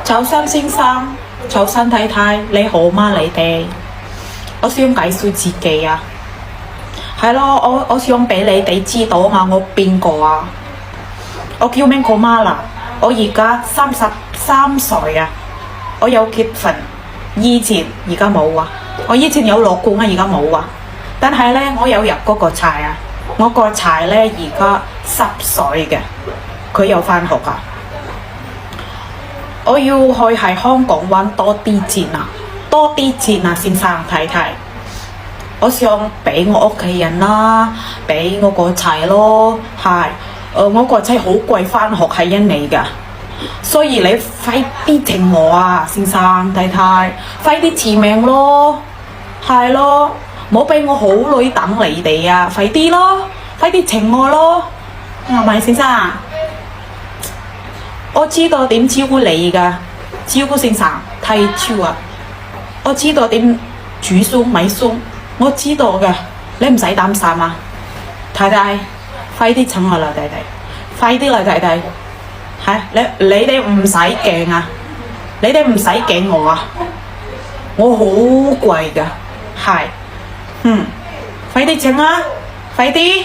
早晨先生，早晨太太，你好嗎？你哋，我想介紹自己啊，係咯，我想俾你哋知道啊，我邊個啊？我叫咩個媽啦？我而家33歲啊，我有結婚，以前而家冇啊，我以前有老公啊，而家冇啊。但係咧，我有入嗰個柴啊，我個柴咧而家10歲嘅，佢有返學啊。我要去喺香港揾多啲錢啊，多啲錢啊，先生太太。我想俾我屋企人啦，俾我個仔咯，係，我個仔好貴，返學係印尼㗎，所以你快啲請我啊，先生太太，快啲辭命咯，係咯，冇俾我好耐等你哋啊，快啲咯，快啲請我咯，係咪先生？我知道點照顧你㗎，照顧先生太超啊！我知道點煮餸買餸，我知道㗎，你唔使擔心啊！太太，快啲請我啦，太太，快啲啦，太太，係你哋唔使驚啊！你哋唔使驚我啊！我好貴㗎，係，快啲請啊！快啲！